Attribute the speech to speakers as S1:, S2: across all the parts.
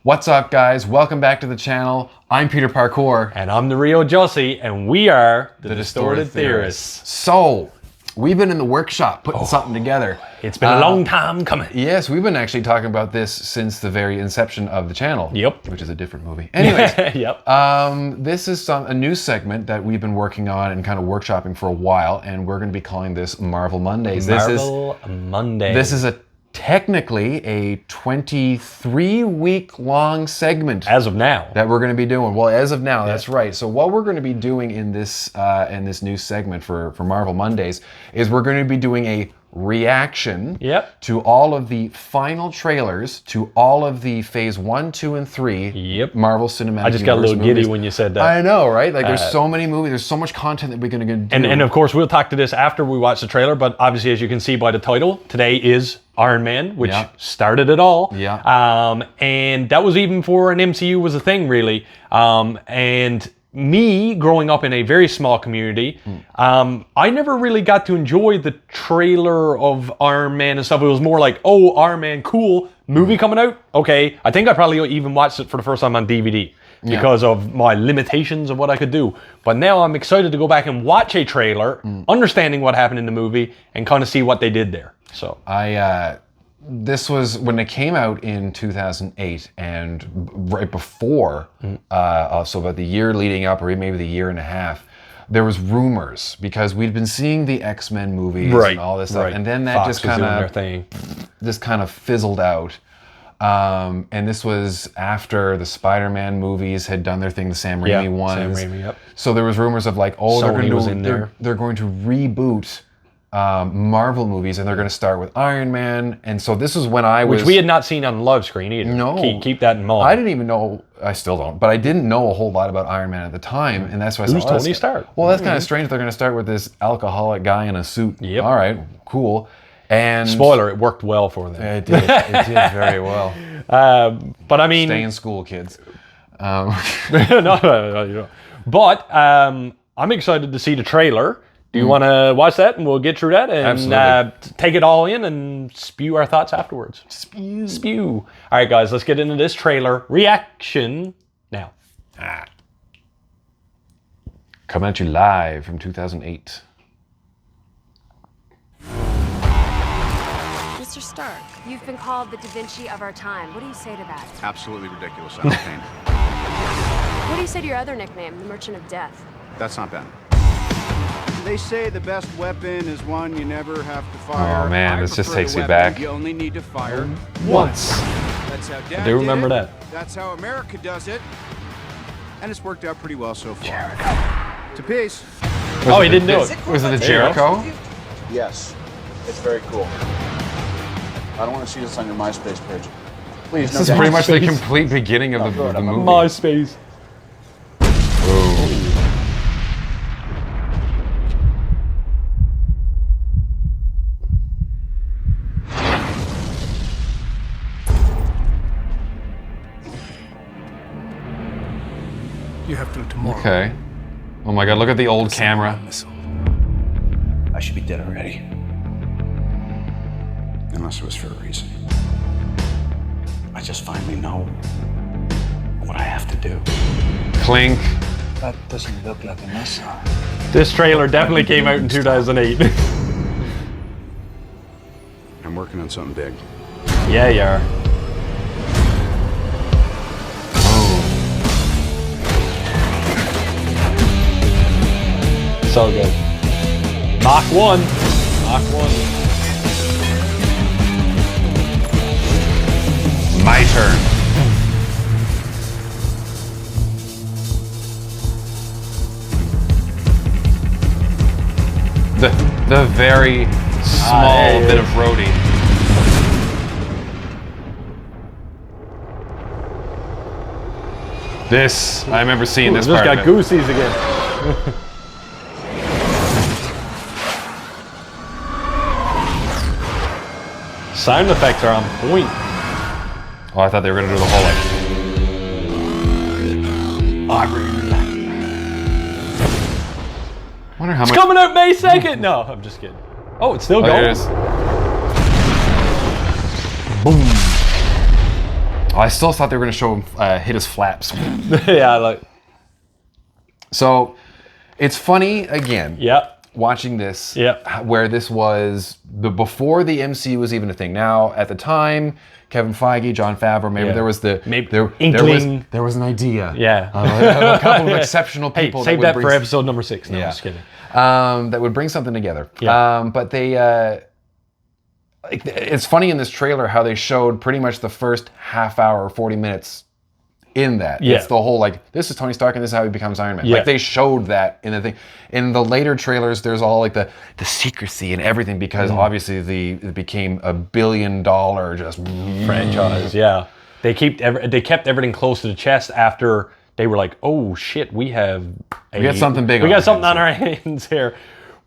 S1: What's up, guys? Welcome back to the channel. I'm Peter Parkour.
S2: And I'm the real Jussy, and we are the Distorted Theorists.
S1: So, we've been in the workshop putting something together.
S2: It's been a long time coming.
S1: Yes, we've been actually talking about this since the very inception of the channel.
S2: Yep.
S1: Which is a different movie. Anyways,
S2: yep.
S1: This is a new segment that we've been working on and kind of workshopping for a while, and we're going to be calling this Marvel Mondays.
S2: Marvel Mondays.
S1: This is technically a 23-week long segment
S2: as of now
S1: that we're going to be doing. Well, as of now, that's right. So what we're going to be doing in this new segment for Marvel Mondays is we're going to be doing a reaction to all of the final trailers to all of the Phase 1, 2, and 3 Marvel Cinematic Universe.
S2: I just got a little giddy when you said that.
S1: I know, right? Like there's so many movies, there's so much content that we're going to do.
S2: And of course, we'll talk to this after we watch the trailer, but obviously, as you can see by the title, today is Iron Man, which started it all. And that was even before an MCU was a thing, really. And me growing up in a very small community, I never really got to enjoy the trailer of Iron Man and stuff. It was more like, oh, Iron Man, cool, movie coming out. Okay, I think I probably even watched it for the first time on DVD because of my limitations of what I could do. But now I'm excited to go back and watch a trailer, understanding what happened in the movie, and kind of see what they did there. So
S1: this was when it came out in 2008, and right before, so about the year leading up, or maybe the year and a half, there was rumors because we'd been seeing the X-Men movies and all this stuff, and then that
S2: Fox
S1: just kind of fizzled out. And this was after the Spider-Man movies had done their thing, the Sam Raimi ones.
S2: Sam Raimi,
S1: So there was rumors of like, oh, they're going to reboot Marvel movies, and they're going to start with Iron Man. And so this was when
S2: which we had not seen on the live screen either.
S1: No,
S2: keep that in mind.
S1: I didn't even know. I still don't, but I didn't know a whole lot about Iron Man at the time, and that's why I
S2: Who's Tony Stark?
S1: Well, that's kind of strange. They're going to start with this alcoholic guy in a suit. All right, cool. And
S2: spoiler, it worked well for them.
S1: It did. It did very well.
S2: But I mean,
S1: stay in school, kids.
S2: No. But I'm excited to see the trailer. Do you want to watch that, and we'll get through that and take it all in and spew our thoughts afterwards? Spew. All right, guys, let's get into this trailer reaction now.
S1: Coming at you live from 2008.
S3: Mr. Stark, you've been called the Da Vinci of our time. What do you say to that?
S4: Absolutely ridiculous. I don't paint.
S3: What do you say to your other nickname, the Merchant of Death?
S4: That's not bad. They say the best weapon is one you never have to fire.
S1: Oh man, this just takes me back.
S4: You only need to fire
S1: once.
S4: That's how Dad
S2: I do remember
S4: did it.
S2: that.
S4: That's how America does it. And it's worked out pretty well so far. To peace.
S2: Oh, he didn't do it.
S1: Was it the Jericho?
S5: Yes. It's very cool. I don't want to see this on your MySpace page. Please,
S1: this is pretty much the complete beginning of the movie.
S2: MySpace.
S6: You have to tomorrow.
S1: Okay. Oh my God! Look at the old camera.
S5: I should be dead already.
S4: Unless it was for a reason.
S5: I just finally know what I have to do.
S1: Clink.
S5: That doesn't look like a mess.
S2: This trailer definitely came out in 2008.
S4: I'm working on something big.
S2: Yeah, you are. So good. Mach 1. Mach 1.
S1: My turn. The very small bit of roadie. This, I remember seeing this part
S2: got
S1: of it.
S2: Gooseys again. Sound effects are on point.
S1: Oh, I thought they were going to do the whole like...
S5: Oh, I really like it.
S1: Wonder how
S2: It's
S1: much...
S2: coming out May 2nd! No, I'm just kidding. Oh, it's still going.
S1: It is. Boom. I still thought they were going to show him hit his flaps.
S2: Yeah, like.
S1: So it's funny again.
S2: Yeah.
S1: Watching this,
S2: yeah,
S1: where this was before the MCU was even a thing. Now, at the time, Kevin Feige, Jon Favreau, maybe there was the
S2: inkling.
S1: There was an idea.
S2: Yeah,
S1: a couple of exceptional people.
S2: Hey, save that for episode number 6. No,
S1: yeah.
S2: I'm just kidding.
S1: That would bring something together.
S2: Yeah.
S1: But they. It's funny in this trailer how they showed pretty much the first half hour or 40 minutes in that.
S2: Yeah.
S1: It's the whole this is Tony Stark and this is how he becomes Iron Man.
S2: Yeah.
S1: Like they showed that in the thing. In the later trailers, there's all like the secrecy and everything because obviously it became $1 billion just
S2: franchise. Yeah. They kept everything close to the chest after they were like, oh shit, we got
S1: something big.
S2: We got something on our hands here.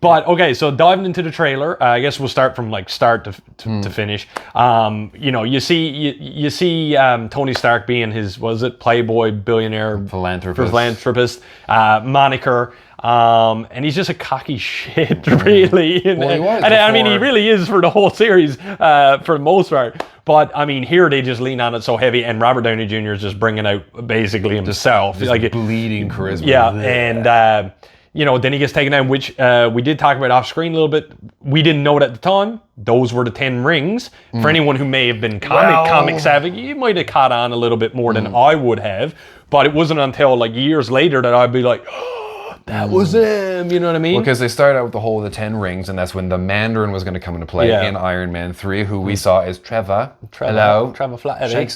S2: But okay, so diving into the trailer, I guess we'll start from start to finish. You see Tony Stark being his Playboy billionaire philanthropist moniker, and he's just a cocky shit, really.
S1: Well, he was.
S2: I mean, he really is for the whole series, for the most part. But I mean, here they just lean on it so heavy, and Robert Downey Jr. is just bringing out basically himself,
S1: just bleeding charisma.
S2: Yeah, and. Then he gets taken down, which we did talk about off screen a little bit. We didn't know it at the time. Those were the 10 rings. For anyone who may have been comic savvy, you might have caught on a little bit more than I would have. But it wasn't until years later that I'd be like, oh, that was him. You know what I mean?
S1: Well, because they started out with the whole of the 10 rings, and that's when the Mandarin was going to come into play in Iron Man 3, who we saw as Trevor. Hello.
S2: Trevor Flattery.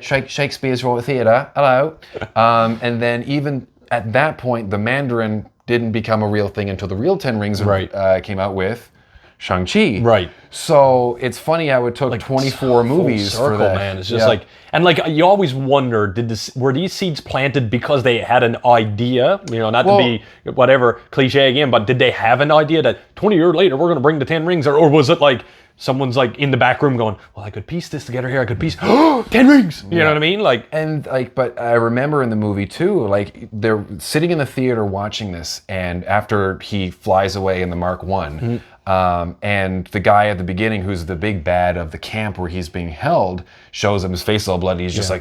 S1: Shakespeare's Royal Theatre. Hello. And then even at that point, the Mandarin didn't become a real thing until the real 10 Rings came out with Shang-Chi.
S2: Right.
S1: So it's funny how it took 24 movies for that.
S2: Man. It's just you always wonder, were these seeds planted because they had an idea? Not to be whatever cliche again, but did they have an idea that 20 years later we're going to bring the 10 Rings? Or was it someone's in the back room going, well, I could piece this together here. I could piece 10 rings. You know what I mean?
S1: But I remember in the movie too, they're sitting in the theater watching this, and after he flies away in the Mark I, and the guy at the beginning, who's the big bad of the camp where he's being held, shows him his face all bloody. He's just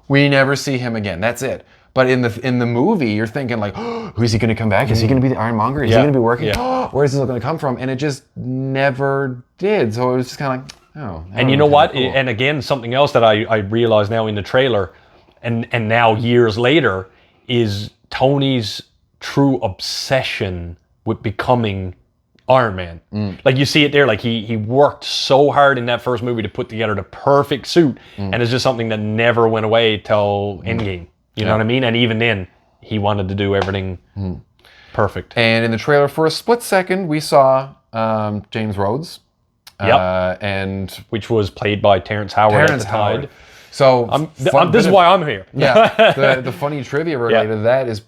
S1: we never see him again. That's it. But in the movie, you're thinking who is he going to come back? Is he going to be the Ironmonger? Is he going to be working? Where is this going to come from? And it just never did. So it was just kind of
S2: And you know what? Cool. And again, something else that I realized now in the trailer, and now years later, is Tony's true obsession with becoming Iron Man. You see it there, he worked so hard in that first movie to put together the perfect suit, and it's just something that never went away till Endgame. You know what I mean? And even then, he wanted to do everything perfect.
S1: And in the trailer, for a split second, we saw James Rhodes. And
S2: which was played by Terrence Howard at the time.
S1: So
S2: this is why I'm here.
S1: Yeah. The funny trivia related to that is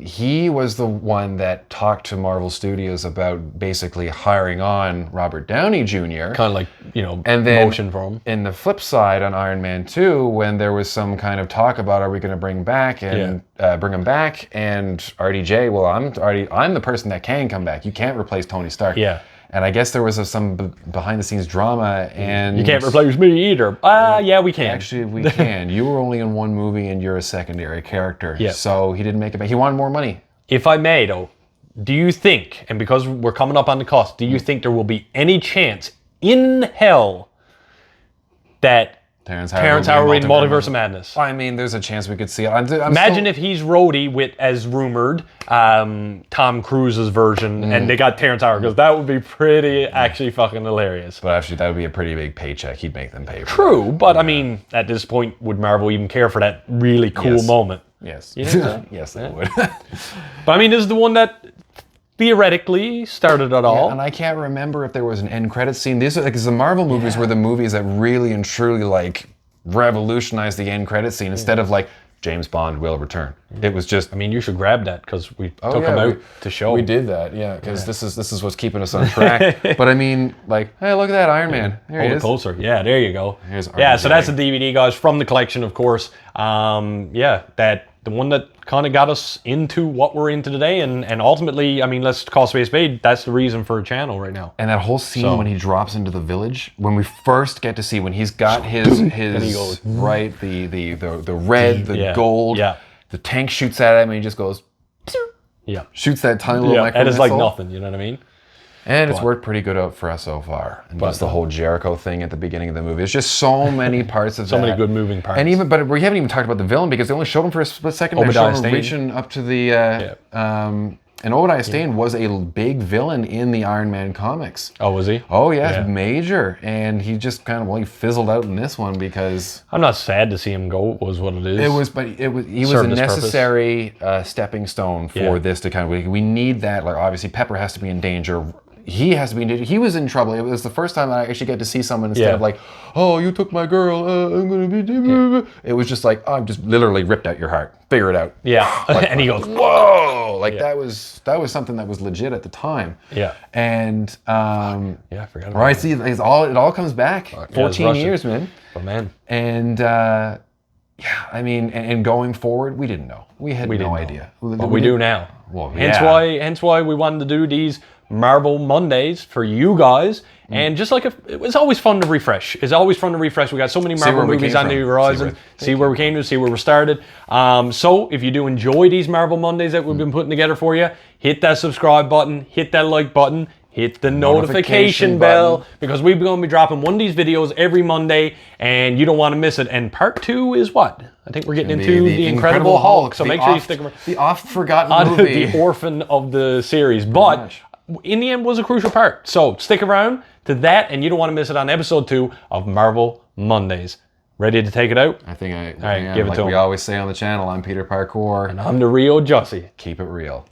S1: he was the one that talked to Marvel Studios about basically hiring on Robert Downey Jr.
S2: Kind of
S1: and then
S2: motion for him.
S1: In the flip side on Iron Man 2, when there was some kind of talk about are we going to bring him back, and RDJ, well, I'm the person that can come back. You can't replace Tony Stark.
S2: Yeah.
S1: And I guess there was some behind-the-scenes drama, and
S2: you can't replace me either. Yeah, we can.
S1: Actually, we can. You were only in one movie, and you're a secondary character.
S2: Yeah.
S1: So he didn't make it back. He wanted more money.
S2: If I may, though, do you think, and because we're coming up on the cost, do you think there will be any chance in hell that Terrence Howard in Multiverse of Madness?
S1: I mean, there's a chance we could see it.
S2: Imagine if he's Rhodey with, as rumored, Tom Cruise's version, and they got Terrence Howard, because that would be pretty actually fucking hilarious.
S1: But actually, that would be a pretty big paycheck. He'd make them pay for
S2: True, that. But I mean, at this point, would Marvel even care for that really cool moment?
S1: Yes.
S2: You think so?
S1: Yes, they would.
S2: But I mean, this is the one that theoretically started it all.
S1: And I can't remember if there was an end credit scene. These are because the Marvel movies were the movies that really and truly revolutionized the end credit scene instead of James Bond will return. It was just.
S2: I mean, you should grab that because we took him out to show.
S1: We did that, because this is what's keeping us on track. But I mean, hey, look at that Iron Man. There he is.
S2: Hold it closer. Yeah, there you go.
S1: Here's
S2: so that's the DVD, guys, from the collection, of course. That the one that kind of got us into what we're into today, and ultimately, I mean, let's call space spade. That's the reason for a channel right now.
S1: And that whole scene when he drops into the village, when we first get to see when he's got his
S2: and he goes,
S1: right, the red, the gold, the tank shoots at him, and he just goes, shoots that tiny little micro
S2: and it's like
S1: missile.
S2: nothing. You know what I mean?
S1: And it's worked pretty good out for us so far. And just the whole Jericho thing at the beginning of the movie. There's just so many parts of
S2: so many good moving parts.
S1: And but we haven't even talked about the villain because they only showed him for a split second. They showed him reaching up to the... and Obadiah Stane was a big villain in the Iron Man comics.
S2: Oh, was he?
S1: Oh, yeah, major. And he just kind of, he fizzled out in this one because...
S2: I'm not sad to see him go, was what it is.
S1: He was a necessary stepping stone for this to kind of... We need that. Like, obviously, Pepper has to be in danger. He has to be in danger. He was in trouble. It was the first time I actually get to see someone instead of like, oh, you took my girl, I'm going to be... It was just like, oh, I'm just literally ripped out your heart. Figure it out.
S2: Yeah.
S1: Like,
S2: and he goes,
S1: whoa! Like that was something that was legit at the time.
S2: Yeah.
S1: And
S2: I forgot about
S1: right, see, it all comes back. 14 years, man.
S2: Oh, man.
S1: And I mean, and going forward, we didn't know. We had no idea.
S2: But we do now.
S1: Well,
S2: hence why we wanted to do these Marvel Mondays for you guys. And just like it was always fun to refresh. It's always fun to refresh. We got so many Marvel movies on the horizon. See where we came to, see where we started. So if you do enjoy these Marvel Mondays that we've been putting together for you, hit that subscribe button, hit that like button, hit the notification bell, because we're going to be dropping one of these videos every Monday, and you don't want to miss it. And part 2 is what? I think we're getting into the Incredible Hulk. So make sure you stick around.
S1: The oft-forgotten movie.
S2: The orphan of the series. But in the end was a crucial part. So stick around to that, and you don't want to miss it on episode 2 of Marvel Mondays. Ready to take it out?
S1: I think I
S2: give it
S1: like
S2: to him.
S1: We always say on the channel, I'm Peter Parkour.
S2: And I'm the real Jussy.
S1: Keep it real.